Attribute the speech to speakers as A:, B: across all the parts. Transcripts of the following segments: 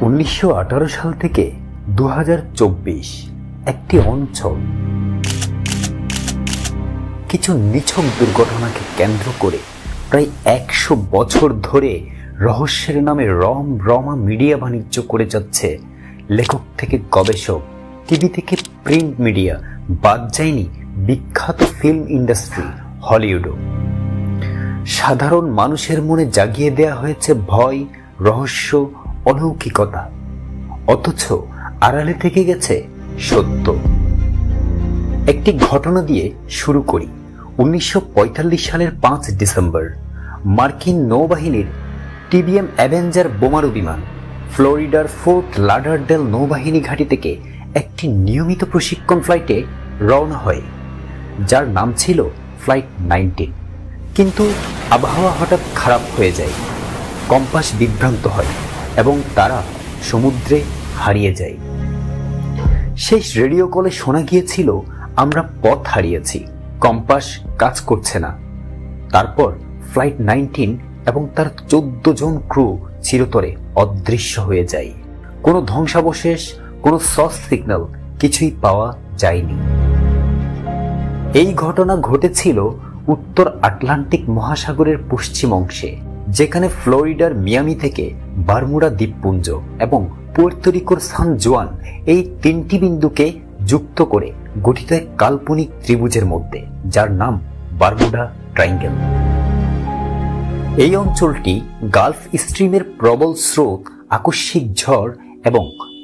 A: 1918 সাল থেকে 2024 একটি অঞ্চল কিছু নিছক দুর্ঘটনাকে কেন্দ্র করে প্রায় 100 বছর ধরে রহস্যের নামে রমরমা মিডিয়া বাণিজ্য করে যাচ্ছে। লেখক থেকে গবেষক, টিভি থেকে প্রিন্ট মিডিয়া, বাদ যায়নি বিখ্যাত ফিল্ম ইন্ডাস্ট্রি হলিউডও। সাধারণ মানুষের মনে জাগিয়ে দেয়া হয়েছে ভয়, রহস্য, অলৌকিকতা, অথচ আড়ালে থেকে গেছে সত্য। একটি ঘটনা দিয়ে শুরু করি। 1945 সালের 5 ডিসেম্বর মার্কিন নৌবাহিনীর টিবিএম অ্যাভেঞ্জার বোমারু বিমান ফ্লোরিডার ফোর্ট লাডারডেল নৌবাহিনী ঘাঁটি থেকে একটি নিয়মিত প্রশিক্ষণ ফ্লাইটে রওনা হয়, যার নাম ছিল ফ্লাইট 19। কিন্তু আবহাওয়া হঠাৎ খারাপ হয়ে যায়, কম্পাস বিভ্রান্ত হয় এবং তারা সমুদ্রে হারিয়ে যায়। শেষ রেডিও কলে শোনা গিয়েছিল, আমরা পথ হারিয়েছি, কম্পাস কাজ করছে না। তারপর ফ্লাইট 19 এবং তার 14 জন ক্রু চিরতরে অদৃশ্য হয়ে যায়। কোনো ধ্বংসাবশেষ, কোনো সস সিগন্যাল কিছুই পাওয়া যায়নি। এই ঘটনা ঘটেছিল উত্তর আটলান্টিক মহাসাগরের পশ্চিম অংশে, যেখানে ফ্লোরিডার মিয়ামি থেকে বারমুডা দ্বীপপুঞ্জ এবং পুয়ের্তো রিকোর সান জোয়ান এই তিনটি বিন্দুকে যুক্ত করে গঠিত এক কাল্পনিক ত্রিভুজের মধ্যে, যার নাম বারমুডা ট্রায়াঙ্গেল। এই অঞ্চলটি গালফ স্ট্রিমের প্রবল স্রোত, আকস্মিক ঝড় এবং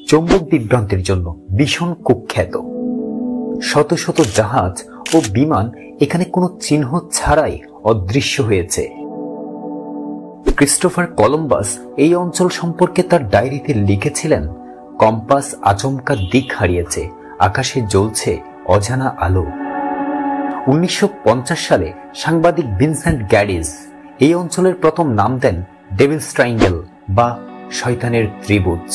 A: চৌম্বক বিভ্রান্তির জন্য ভীষণ কুখ্যাত। শত শত জাহাজ ও বিমান এখানে কোনো চিহ্ন ছাড়াই অদৃশ্য হয়েছে। ক্রিস্টোফার কলম্বাস এই অঞ্চল সম্পর্কে তার ডায়েরিতে লিখেছিলেন, কম্পাস আচমকা দিক হারিয়েছে, আকাশে জ্বলছে অজানা আলো। 1950 সালে সাংবাদিক ভিনসেন্ট গ্যাডিস এই অঞ্চলের প্রথম নাম দেন ডেভিলস ট্রায়াঙ্গেল বা শয়তানের ত্রিভুজ,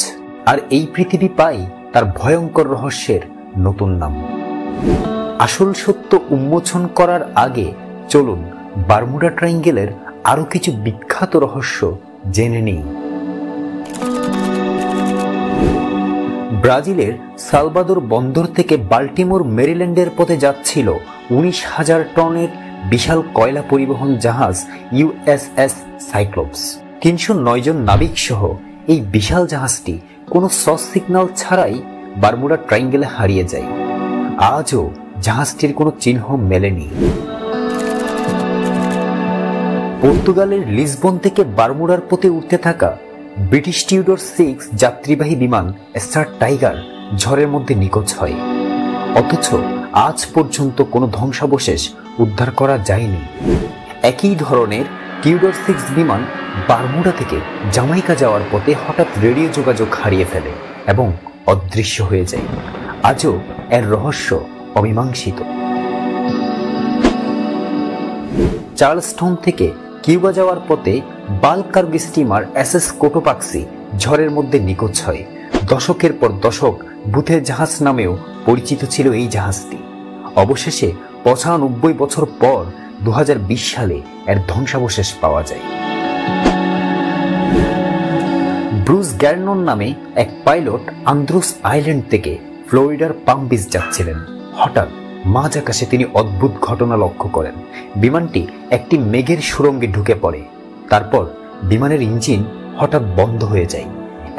A: আর এই পৃথিবী পায় তার ভয়ঙ্কর রহস্যের নতুন নাম। আসল সত্য উন্মোচন করার আগে চলুন বারমুডা ট্রায়াঙ্গেলের আরো কিছু বিখ্যাত রহস্য জেনে নিই। ব্রাজিলের সালভাদোর বন্দর থেকে বাল্টিমোর মেরিল্যান্ডের পথে যাচ্ছিল 19,000 টনের বিশাল কয়লা পরিবহন জাহাজ ইউএসএস সাইক্লোপস। 309 জন নাবিক সহ এই বিশাল জাহাজটি কোনো সস সিগন্যাল ছাড়াই বারমুডা ট্রায়াঙ্গেলে হারিয়ে যায়। আজও জাহাজটির কোনো চিহ্ন মেলেনি। পর্তুগালের লিসবন থেকে বারমুডার পথে উঠতে থাকা ব্রিটিশ টিউডর 6 যাত্রীবাহী বিমান স্টার টাইগার ঝড়ের মধ্যে নিখোঁজ হয়, অথচ আজ পর্যন্ত কোনো ধ্বংসাবশেষ উদ্ধার করা যায়নি। একই ধরনের টিউডর 6 বিমান বারমুডা থেকে জামাইকা যাওয়ার পথে হঠাৎ রেডিও যোগাযোগ হারিয়ে ফেলে এবং অদৃশ্য হয়ে যায়। আজও এর রহস্য অমীমাংসিত। চার্লসটন থেকে কিউবা যাওয়ার পথে বাল্ক কার্গো স্টিমার এসএস কোটোপাক্সি ঝড়ের মধ্যে নিখোঁজ হয়। দশকের পর দশক ভূতের জাহাজ নামেও পরিচিত ছিল এই জাহাজটি। অবশেষে 95 বছর পর 2020 সালে এর ধ্বংসাবশেষ পাওয়া যায়। ব্রুস গ্যারনন নামে এক পাইলট আন্দ্রোস আইল্যান্ড থেকে ফ্লোরিডার পাম বিচ যাচ্ছিলেন। হঠাৎ মাঝ আকাশে তিনি অদ্ভুত ঘটনা লক্ষ্য করেন। বিমানটি একটি মেঘের সুড়ঙ্গে ঢুকে পড়ে। তারপর বিমানের ইঞ্জিন হঠাৎ বন্ধ হয়ে যায়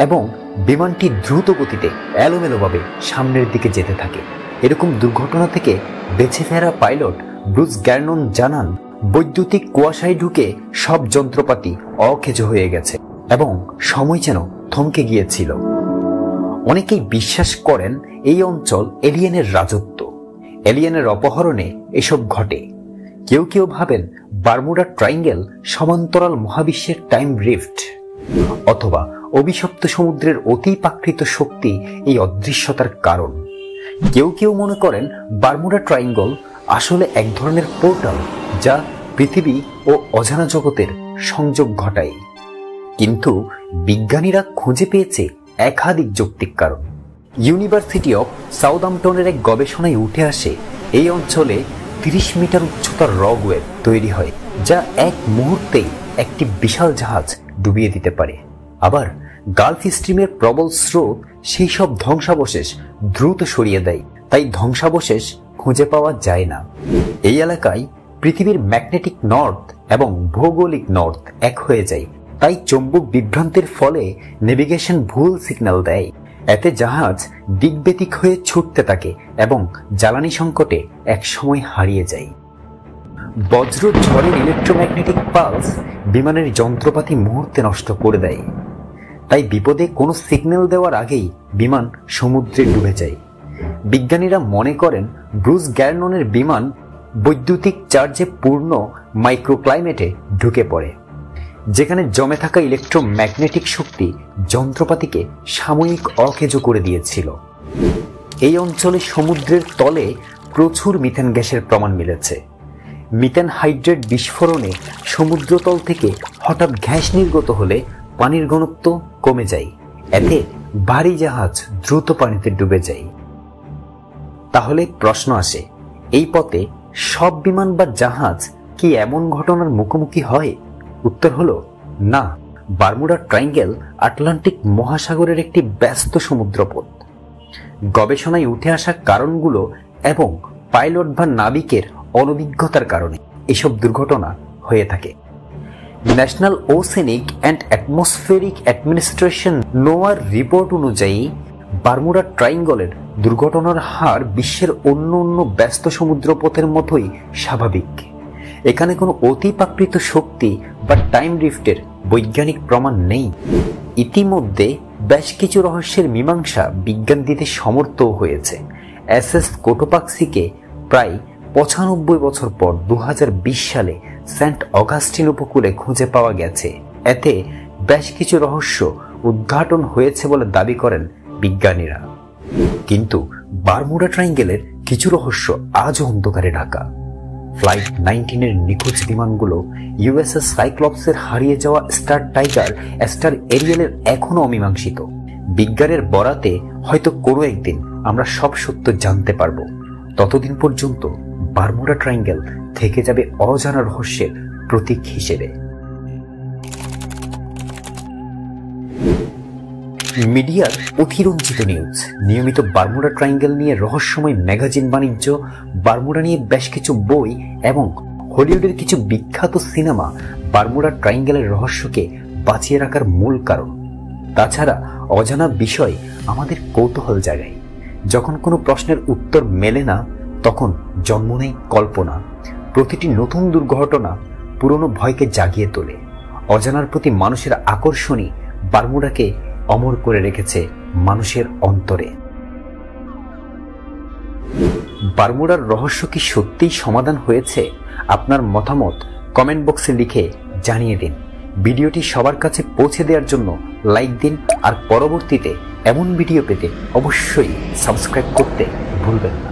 A: এবং বিমানটি দ্রুত গতিতে এলোমেলোভাবে সামনের দিকে যেতে থাকে। এরকম দুর্ঘটনা থেকে বেঁচে ফেরা পাইলট ব্রুস গ্যারনন জানান, বৈদ্যুতিক কুয়াশায় ঢুকে সব যন্ত্রপাতি অকেজো হয়ে গেছে এবং সময় যেন থমকে গিয়েছিল। অনেকেই বিশ্বাস করেন এই অঞ্চল এলিয়েনের রাজত্ব। এলিয়েনের অপহরণে এসব ঘটে। কেউ কেউ ভাবেন বারমুডা ট্রায়াঙ্গেল সমান্তরাল মহাবিশ্বের টাইম রিফট, অথবা অভিশপ্ত সমুদ্রের অতিপ্রাকৃত শক্তি এই অদৃশ্যতার কারণ। কেউ কেউ মনে করেন বারমুডা ট্রায়াঙ্গেল আসলে এক ধরনের পোর্টাল, যা পৃথিবী ও অজানা জগতের সংযোগ ঘটায়। কিন্তু বিজ্ঞানীরা খুঁজে পেয়েছে একাধিক যৌক্তিক কারণ। ইউনিভার্সিটি অফ সাউদাম্পটনের এক গবেষণায় উঠে আসে, এই অঞ্চলে 30 মিটার উচ্চতার রক ওয়েভ তৈরি হয়, যা এক মুহূর্তেই একটি বিশাল জাহাজ ডুবিয়ে দিতে পারে। আবার গালফ স্ট্রিমের প্রবল স্রোত সেই সব ধ্বংসাবশেষ দ্রুত সরিয়ে দেয়, তাই ধ্বংসাবশেষ খুঁজে পাওয়া যায় না। এই এলাকায় পৃথিবীর ম্যাগনেটিক নর্থ এবং ভৌগোলিক নর্থ এক হয়ে যায়, তাই চৌম্বক বিভ্রান্তির ফলে নেভিগেশন ভুল সিগন্যাল দেয়। এতে জাহাজ দিকবেদিক হয়ে ছুটতে থাকে এবং জ্বালানি সংকটে একসময় হারিয়ে যায়। বজ্র ঝড়ের ইলেকট্রোম্যাগনেটিক পালস বিমানের যন্ত্রপাতি মুহূর্তে নষ্ট করে দেয়, তাই বিপদে কোনো সিগন্যাল দেওয়ার আগেই বিমান সমুদ্রে ডুবে যায়। বিজ্ঞানীরা মনে করেন ব্রুস গ্যারননের বিমান বৈদ্যুতিক চার্জে পূর্ণ মাইক্রোক্লাইমেটে ঢুকে পড়ে, যেখানে জমে থাকা ইলেকট্রোম্যাগনেটিক শক্তি যন্ত্রপাতিকে সাময়িক অকেজো করে দিয়েছিল। এই অঞ্চলে সমুদ্রের তলে প্রচুর মিথেন গ্যাসের প্রমাণ মিলেছে। মিথেন হাইড্রেট বিস্ফোরণে সমুদ্রতল থেকে হঠাৎ গ্যাস নির্গত হলে পানির ঘনত্ব কমে যায়, এতে ভারী জাহাজ দ্রুত পানিতে ডুবে যায়। তাহলে প্রশ্ন আসে, এই পথে সব বিমান বা জাহাজ কি এমন ঘটনার মুখোমুখি হয়? উত্তর হলো না। বারমুডা ট্রায়াঙ্গেল আটলান্টিক মহাসাগরের একটি ব্যস্ত সমুদ্রপথ। গবেষণায় উঠে আসা কারণগুলো এবং পাইলট বা নাবিকের অনভিজ্ঞতার কারণে এসব দুর্ঘটনা হয়ে থাকে। National Oceanic and Atmospheric Administration নোয়ার রিপোর্ট অনুযায়ী বারমুডা ট্রায়াঙ্গলের দুর্ঘটনার হার বিশ্বের অন্য ব্যস্ত সমুদ্রপথের মতোই স্বাভাবিক। এখানে কোনো অতিপ্রাকৃত শক্তি বা টাইম ড্রিফটের বৈজ্ঞানিক প্রমাণ নেই। ইতিমধ্যে বেশ কিছু রহস্যের মীমাংসা বিজ্ঞান দিতে সমর্থ হয়েছে। এসএস কোটোপাক্সিকে প্রায় 95 বছর পর 2020 সালে সেন্ট অগাস্টিন উপকূলে খুঁজে পাওয়া গেছে। এতে বেশ কিছু রহস্য উদ্ঘাটন হয়েছে বলে দাবি করেন বিজ্ঞানীরা। কিন্তু বারমুডা ট্রায়াঙ্গেলের কিছু রহস্য আজও অন্ধকারে ঢাকা। ফ্লাইট 19 নিখোঁজ বিমানগুলো, ইউএসএস সাইক্লপসের হারিয়ে যাওয়া স্টার টাইগার, স্টার এরিয়েলের এখনো অমীমাংসিত। বিজ্ঞানের বরাতে হয়তো কোনো একদিন আমরা সব সত্য জানতে পারবো। ততদিন পর্যন্ত বারমুডা ট্রায়াঙ্গেল থেকে যাবে অজানা রহস্যের প্রতীক হিসেবে। মিডিয়ার অতিরঞ্জিত নিউজ, নিয়মিত বারমুডা ট্রায়াঙ্গেল নিয়ে রহস্যময় ম্যাগাজিন বাণিজ্য, বারমুডা নিয়ে বেশ কিছু বই এবং হলিউডের কিছু বিখ্যাত সিনেমা বারমুডা ট্রায়াঙ্গেলের রহস্যকে বাঁচিয়ে রাখার মূল কারণ। তাছাড়া অজানা বিষয় আমাদের কৌতূহল জাগায়। যখন কোনো প্রশ্নের উত্তর মেলে না, তখন জন্ম নেয় কল্পনা। প্রতিটি নতুন দুর্ঘটনা পুরনো ভয়কে জাগিয়ে তোলে। অজানার প্রতি মানুষের আকর্ষণই বারমুডাকে অমর করে রেখেছে মানুষের অন্তরে। বারমুডার রহস্য কি সত্যিই সমাধান হয়েছে? আপনার মতামত কমেন্ট বক্সে লিখে জানিয়ে দিন। ভিডিওটি সবার কাছে পৌঁছে দেওয়ার জন্য লাইক দিন, আর পরবর্তীতে এমন ভিডিও পেতে অবশ্যই সাবস্ক্রাইব করতে ভুলবেন না।